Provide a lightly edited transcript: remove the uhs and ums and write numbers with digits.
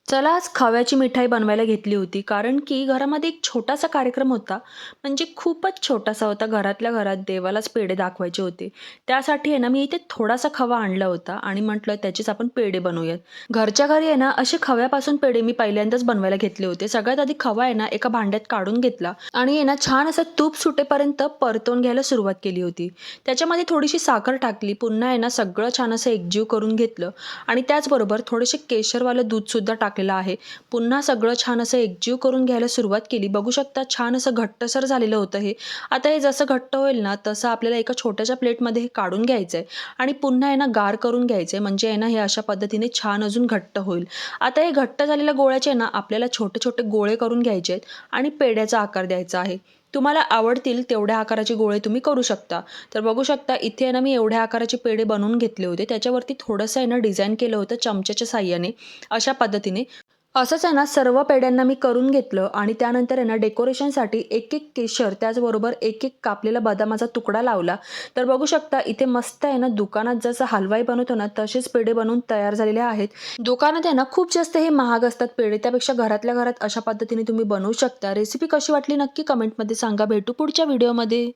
चला आज खव्याची मिठाई बनवायला घेतली होती. कारण की घरामध्ये एक छोटासा कार्यक्रम होता. म्हणजे खूपच छोटासा होता. घरातल्या घरात देवालाच पेढे दाखवायचे होते. त्यासाठी आहे ना, मी इथे थोडासा खवा आणला होता आणि म्हटलं त्याचेच आपण पेढे बनवूयात. घरच्या घरी आहे ना, असे खव्यापासून पेढे मी पहिल्यांदाच बनवायला घेतले होते. सगळ्यात आधी खवा आहे ना, एका भांड्यात काढून घेतला आणि आहे ना, छान असं तूप सुटेपर्यंत परतवून घ्यायला सुरुवात केली होती. त्याच्यामध्ये थोडीशी साखर टाकली. पुन्हा आहे ना, सगळं छान असं एकजीव करून घेतलं आणि त्याचबरोबर थोडेसे केशरवालं दूधसुद्धा टाकलेलं आहे. पुन्हा सगळं छान असं एकजीव करून घ्यायला सुरुवात केली. बघू शकता छान असं घट्टसर झालेलं होतं हे. आता हे जसं घट्ट होईल ना, तसं आपल्याला एका छोट्याशा प्लेटमध्ये हे काढून घ्यायचं आहे आणि पुन्हा आहे ना, गार करून घ्यायचं आहे. म्हणजे आहे ना, हे अशा पद्धतीने छान अजून घट्ट होईल. आता हे घट्ट झालेल्या गोळ्याचे ना, आपल्याला छोटे-छोटे गोळे करून घ्यायचे आहेत आणि पेढ्याचा आकार द्यायचा आहे. तुम्हाला आवडतील तेवढ्या आकाराचे गोळे तुम्ही करू शकता. तर बघू शकता इथे आहे ना, मी एवढ्या आकाराचे पेढे बनवून घेतले होते. त्याच्यावरती थोडंसं आहे ना, डिझाइन केलं होतं चमच्याच्या साहाय्याने. अशा पद्धतीने असंच आहे ना, सर्व पेढ्यांना मी करून घेतलं आणि त्यानंतर आहे ना, डेकोरेशनसाठी एक-एक केशर त्याचबरोबर एक-एक कापलेला बदामाचा तुकडा लावला. तर बघू शकता इथे मस्त आहे ना, दुकानात जसं हलवाई बनवतो ना, तसेच पेढे बनवून तयार झालेले आहेत. दुकानात आहे ना, खूप जास्त हे महाग असतात पेढे. त्यापेक्षा घरातल्या घरात अशा पद्धतीने तुम्ही बनवू शकता. रेसिपी कशी वाटली नक्की कमेंटमध्ये सांगा. भेटू पुढच्या व्हिडिओमध्ये.